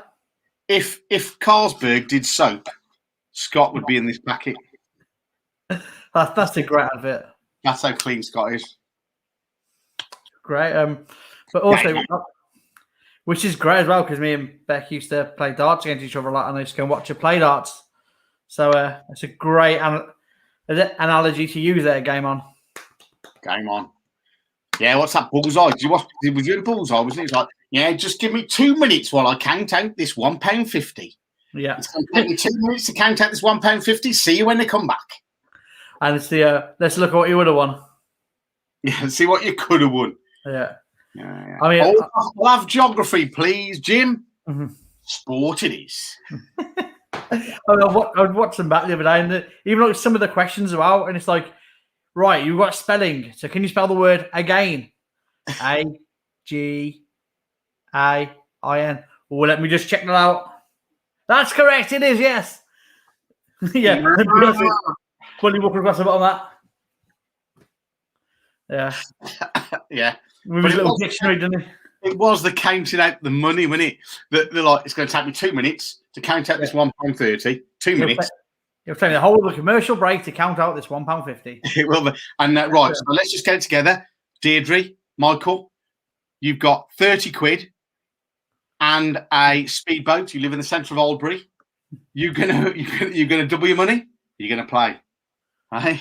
If Carlsberg did soap, Scott would be in this packet. That's a great advert. That's how clean Scott is. great. But also, which is great as well, because me and Beck used to play darts against each other a lot, and I used to go and watch her play darts. So it's a great analogy to use there. Game on. Game on. Yeah, what's that bullseye? Did you watch? Was you in bullseye? Wasn't it? It's like, yeah, just give me 2 minutes while I count out this £1.50. Yeah, it's going to take me 2 minutes to count out this £1.50. See you when they come back. And it's the let's look at what you would have won. Yeah, see what you could have won. Yeah. I mean, I'll have geography, please, Jim. Mm-hmm. Sport it is. I would watch them back the other day, and even like some of the questions are out, and it's like, right, you've got spelling. So can you spell the word again? A-G-A-I-N. Well, let me just check that out. That's correct. It is, yes. Yeah. Fully walk across the bottom of that. Yeah. Yeah. With his little dictionary, didn't he? It was the counting out the money, wasn't it? They're like, it's going to take me 2 minutes to count out this £1.30. 2 minutes. You're taking the whole of the commercial break to count out this £1.50. It will be. And right, so let's just get it together. Deirdre, Michael, you've got 30 quid and a speedboat. You live in the centre of Albury. You're gonna double your money. You're gonna play, right?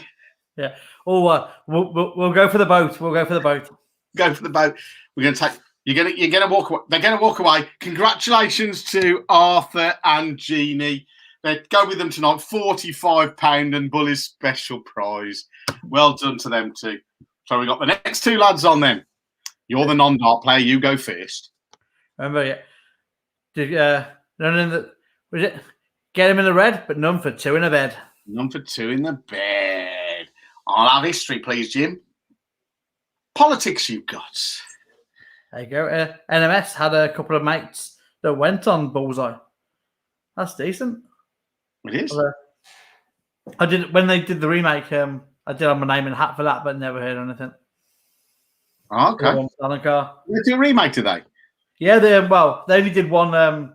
Yeah. Oh, we'll go for the boat. We'll go for the boat. Go for the boat. We're gonna take. You're gonna walk away. They're gonna walk away. Congratulations to Arthur and Jeannie. They go with them tonight. £45 and Bully's special prize. Well done to them too. So we got the next two lads on then. You're the non-dart player. You go first. Remember, yeah. Did none in the was it? Get him in the red, but none for two in the bed. None for two in the bed. I'll have history, please, Jim. Politics, you've got. There you go. NMS had a couple of mates that went on Bullseye. That's decent. It is. I did when they did the remake. I did have my name in a hat for that, but never heard anything. Oh, okay. They do a remake today. Yeah, they only did one.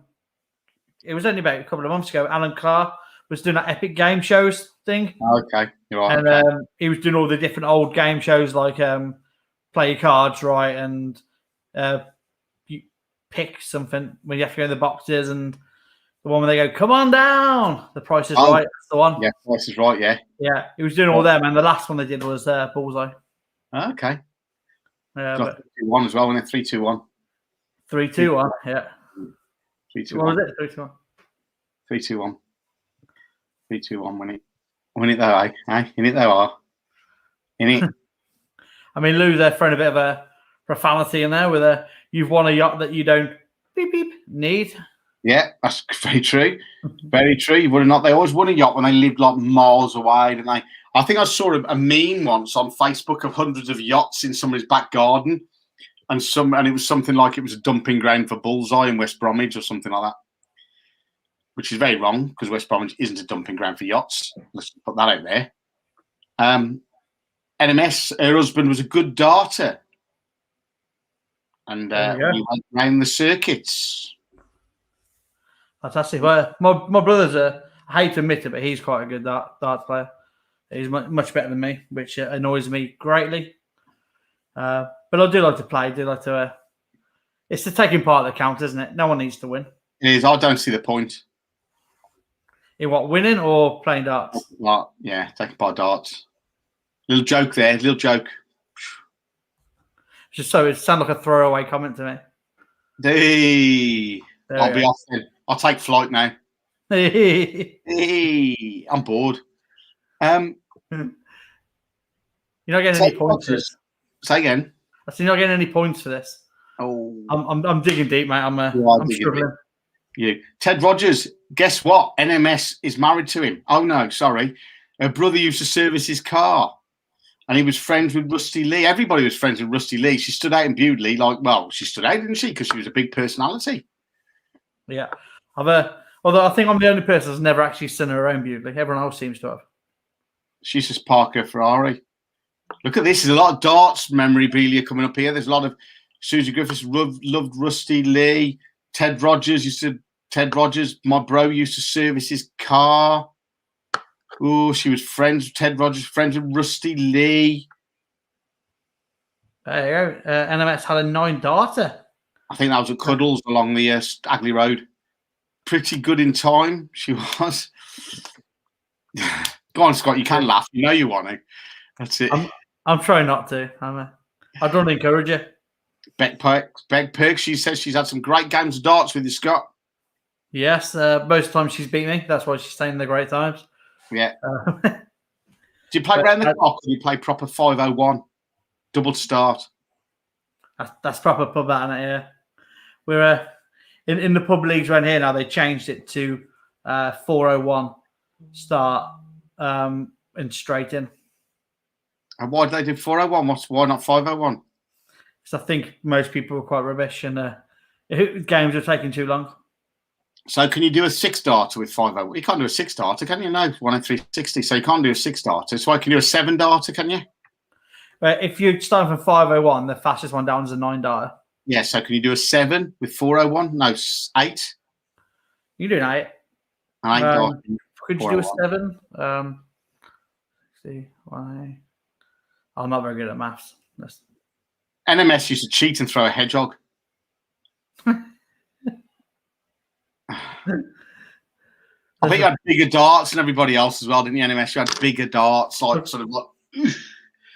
It was only about a couple of months ago. Alan Carr was doing that Epic Game Shows thing. Okay, you're right. And he was doing all the different old game shows, like play your cards right, and you pick something when you have to go in the boxes, and the one where they go, "Come on down." The Price is Right. That's the one. Yeah, Price is Right. Yeah. Yeah, he was doing all them, and the last one they did was Bullseye. Okay. Yeah, but 3-2-1 as well, wasn't it? 3-2-1. 3-2-1. Yeah. 3-2-1. What was it? 3-2-1. 3-2-1. 3-2-1. Win it though, eh? In it though, are. In it. I mean, Lou, they're throwing a bit of a profanity in there with you've won a yacht that you don't need. Yeah, that's very true. Very true. You would have not. They always won a yacht when they lived like miles away, didn't they? I think I saw a meme once on Facebook of hundreds of yachts in somebody's back garden, and it was something like it was a dumping ground for Bullseye in West Bromwich or something like that, which is very wrong because West Bromwich isn't a dumping ground for yachts. Let's put that out there. NMS, her husband was a good darter, and we went round the circuits. Fantastic. Well, my brother's I hate to admit it, but he's quite a good darts player. He's much better than me, which annoys me greatly. But I do like to play. I do like to. It's the taking part that counts, isn't it? No one needs to win. It is. I don't see the point. In what, winning or playing darts? Well, yeah, taking part darts. Little joke there. Little joke. Just so it sounds like a throwaway comment to me. I'll be off then. I'll take flight now. I'm bored. You're not getting any points for this. Say again. I see you're not getting any points for this. Oh, I'm digging deep, mate. I'm struggling. You, Ted Rogers. Guess what? NMS is married to him. Oh no, sorry. Her brother used to service his car, and he was friends with Rusty Lee. Everybody was friends with Rusty Lee. She stood out in Bewdley, she stood out, didn't she? Because she was a big personality. Yeah, although I think I'm the only person that's never actually seen her own Bewdley. Everyone else seems to have. She's just Parker Ferrari. Look at this. There's a lot of darts memorabilia coming up here. There's a lot of Susie Griffiths loved Rusty Lee. Ted Rogers, my bro used to service his car. Oh, she was friends with Ted Rogers, friends with Rusty Lee. There you go. NMS had a 9-darter. I think that was at Cuddles along the Agley Road. Pretty good in time, she was. Go on, Scott. You can laugh. You know you want to. That's it. I'm trying not to. I don't encourage you. Beck Perks. She says she's had some great games of darts with you, Scott. Yes, most times she's beat me. That's why she's saying the great times. Yeah. Do you play round the clock or do you play proper 501? Double start. That's proper pub, that, isn't it? Yeah. We're in the pub leagues around here now. They changed it to 401 start and straight in. And why did they do 401? Why not 501? Because I think most people were quite rubbish and games are taking too long. So can you do a 6-darter with 501? You can't do a 6-darter, can you? No, 10360. So you can't do a 6-darter. So I can do a 7-darter, can you? If you start from 501, the fastest one down is a 9-darter. Yeah, so can you do a 7 with 401? No, 8. You do an 8. An 8 could you do a 7? See why? I'm not very good at maths. NMS used to cheat and throw a hedgehog. I think you had bigger darts than everybody else as well, didn't you, NMS? You had bigger darts, like sort of like.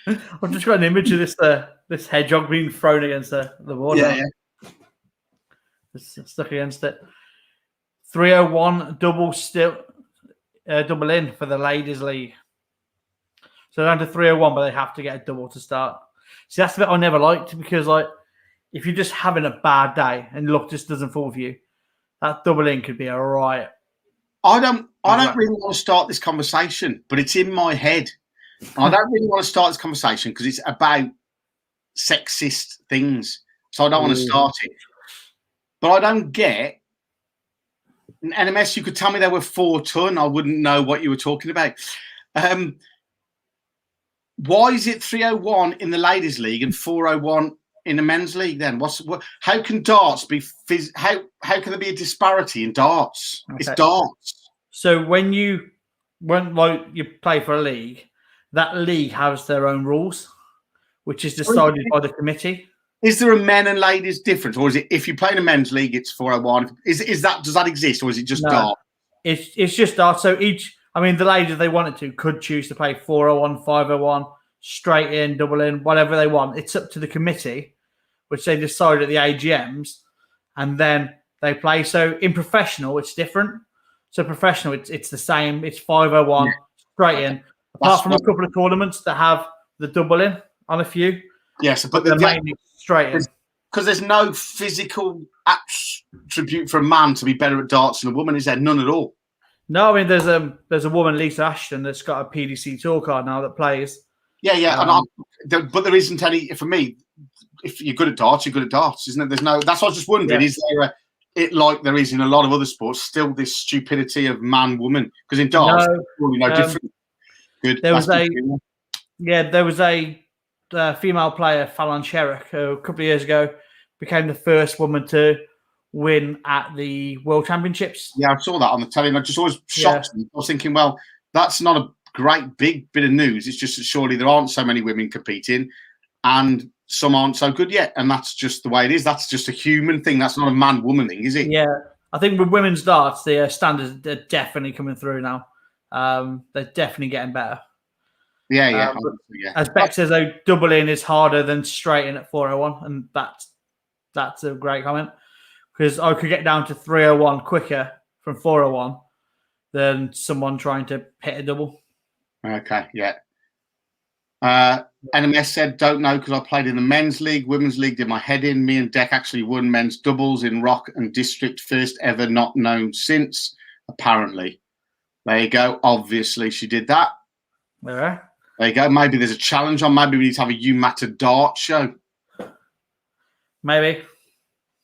I've just got an image of this hedgehog being thrown against the wall. Yeah. It's stuck against it. 301 double in for the ladies' league. So down to 301, but they have to get a double to start. See, that's the bit I never liked because, like, if you're just having a bad day and luck just doesn't fall for you, that double in could be a riot. I don't really want to start this conversation, but it's in my head. I don't really want to start this conversation because it's about sexist things. So I don't want to start it. But I don't get. In NMS, you could tell me they were 4 ton. I wouldn't know what you were talking about. Why is it 301 in the ladies' league and 401 in the men's league? Then how can darts be? How can there be a disparity in darts? Okay. It's darts. So when you play for a league, that league has their own rules, which is decided by the committee. Is there a men and ladies difference, or is it if you play in a men's league, it's 401? Does that exist, or is it just darts? It's just darts. So the ladies, if they wanted to, could choose to play 401, 501, straight in, double in, whatever they want. It's up to the committee, which they decide at the AGMs, and then they play. So in professional, it's different. So professional, it's the same. It's 501, straight in. Apart from a couple of tournaments that have the double in on a few. Yes, but they're mainly straight in. Because there's no physical attribute for a man to be better at darts than a woman, is there? None at all. No, I mean there's a woman, Lisa Ashton, that's got a PDC tour card now that plays. Yeah. But there isn't any for me. If you're good at darts, you're good at darts, isn't it? There's no. That's what I was just wondering. Yeah. Is there it like there is in a lot of other sports still this stupidity of man woman? Because in darts, it's really no different. Good. There was a female player, Fallon Sherrick, who a couple of years ago became the first woman to win at the World Championships. Yeah, I saw that on the telly, and I just always shocked me. I was thinking, well, that's not a great big bit of news. It's just that surely there aren't so many women competing, and some aren't so good yet, and that's just the way it is. That's just a human thing. That's not a man-woman thing, is it? Yeah, I think with women's darts, the standards are definitely coming through now. They're definitely getting better. Yeah. As Beck says, though, double in is harder than straight in at 401, and that's a great comment because I could get down to 301 quicker from 401 than someone trying to hit a double. Okay, yeah. NMS said, don't know because I played in the men's league, women's league, did my head in. Me and Deck actually won men's doubles in Rock and District, first ever, not known since, apparently. There you go. Obviously, she did that. Yeah. There you go. Maybe there's a challenge on. Maybe we need to have a You Matter dart show. Maybe.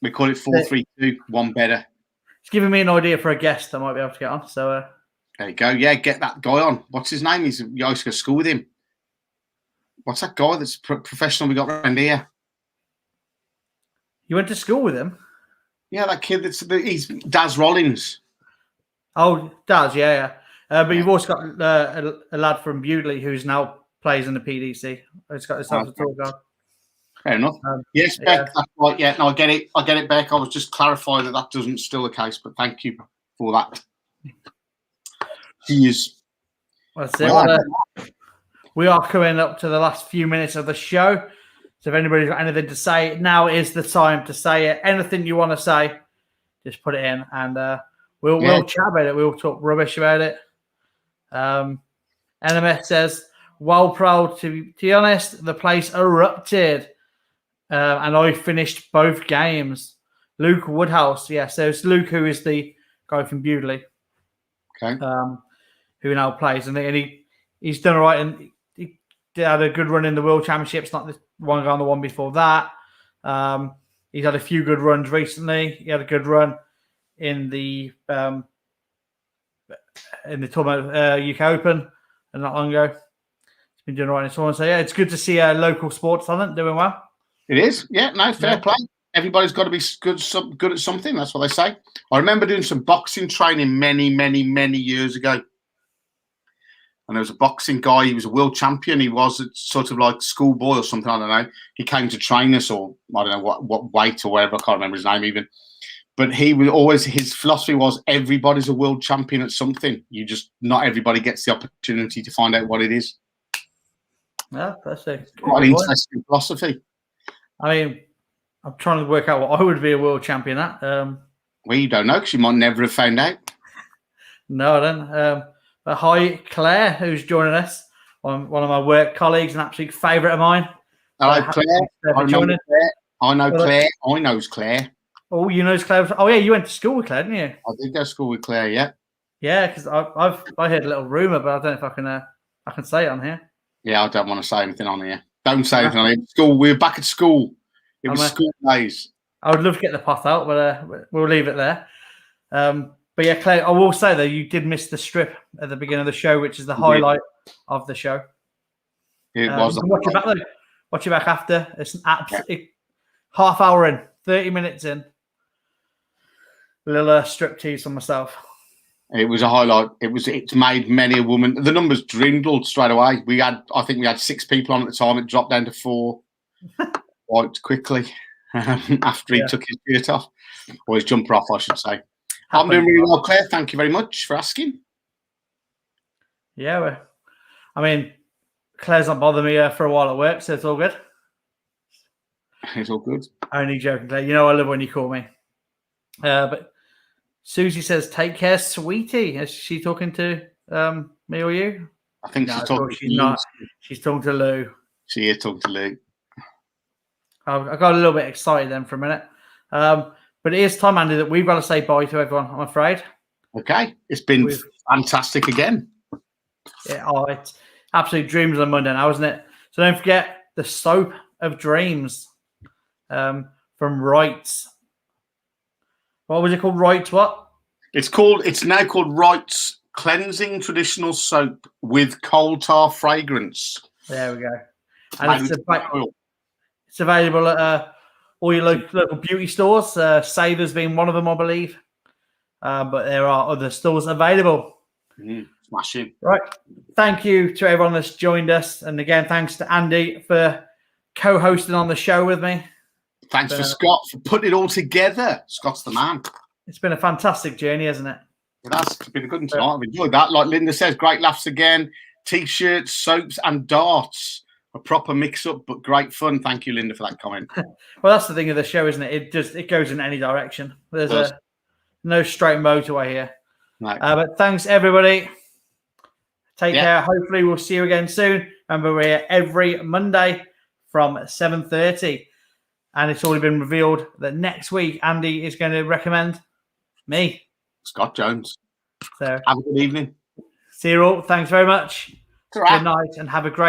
We call it 4-3-2, one better. It's giving me an idea for a guest I might be able to get on. So there you go. Yeah, get that guy on. What's his name? You used to go to school with him. What's that guy that's professional we got around here? You went to school with him? Yeah, that kid. He's Daz Rollins. Oh, Daz, yeah. But you've also got a lad from Bewdley who's now plays in the PDC. He's got himself a tour guard. Fair enough. Yes, Beck, that's right. Yeah, no, I get it. I get it, Beck. I was just clarifying that doesn't still the case, but thank you for that. Cheers. That's it. We are coming up to the last few minutes of the show. So if anybody's got anything to say, now is the time to say it. Anything you want to say, just put it in, and we'll chat about it. We'll talk rubbish about it. NMS says, well, proud to be honest, the place erupted. And I finished both games. Luke Woodhouse, yes. So it's Luke, who is the guy from Bewdley, who now plays. And he's done all right. And he had a good run in the World Championships, not the one guy on the one before that. He's had a few good runs recently. He had a good run in the tournament UK Open not long ago. He's been doing all right in the tournament. So, yeah, it's good to see a local sports talent doing well. It is, yeah. No, fair play. Everybody's got to be good at something. That's what they say. I remember doing some boxing training many years ago, and there was a boxing guy. He was a world champion. He was sort of like schoolboy or something. I don't know. He came to train us, or I don't know what weight or whatever. I can't remember his name even. But he was always, his philosophy was everybody's a world champion at something. Not everybody gets the opportunity to find out what it is. Yeah, that's a quite an interesting philosophy. I mean, I'm trying to work out what I would be a world champion at. Well, you don't know because you might never have found out. No, I don't. But hi, Claire, who's joining us. One of my work colleagues, an absolute favourite of mine. Hello, Claire. I know Claire. I know Claire. I knows Claire. Oh, you know Claire? Oh, yeah, you went to school with Claire, didn't you? I did go to school with Claire, yeah. Yeah, because I heard a little rumour, but I don't know if I can say it on here. Yeah, I don't want to say anything on here. Don't say anything on here. School. We were back at school. It was school days. I would love to get the pot out, but we'll leave it there. But yeah, Claire, I will say though, you did miss the strip at the beginning of the show, which is the highlight of the show. It was. Watch it back though. Watch it back after. It's an absolute half hour in, 30 minutes in. A little strip tease on myself. It was a highlight. It's made many a woman. The numbers dwindled straight away. I think we had 6 people on at the time. It dropped down to 4 quite quickly after he took his shirt off, or his jumper off, I should say. I'm doing really well, Claire. Thank you very much for asking. Yeah, I mean, Claire's not bothered me for a while at work, so it's all good. It's all good. Only joking, Claire. You know I love when you call me. But Susie says, "Take care, sweetie." Is she talking to me or you? I think she's talking to you. She's talking to Lou. She is talking to Lou. I got a little bit excited then for a minute. But it is time, Andy, that we've got to say bye to everyone, I'm afraid. Okay. It's been fantastic again. Yeah, it's absolute dreams on Monday now, isn't it? So don't forget the soap of dreams from Wrights. What was it called? Wrights what? It's now called Wrights Cleansing Traditional Soap with Coal Tar Fragrance. There we go. And it's available at all your local beauty stores. Savers being one of them, I believe. But there are other stores available. Smashing. Right. Thank you to everyone that's joined us. And again, thanks to Andy for co-hosting on the show with me. Thanks for Scott for putting it all together. Scott's the man. It's been a fantastic journey, hasn't it? It has. It's been a good one tonight. I've enjoyed that. Like Linda says, great laughs again. T-shirts, soaps and darts. A proper mix-up, but great fun. Thank you, Linda, for that comment. Well, that's the thing of the show, isn't it? It goes in any direction. There's no straight motorway here. No. But thanks, everybody. Take care. Hopefully, we'll see you again soon. Remember, we're here every Monday from 7:30. And it's already been revealed that next week, Andy is going to recommend me. Scott Jones. So have a good evening. See you all. Thanks very much. Good night and have a great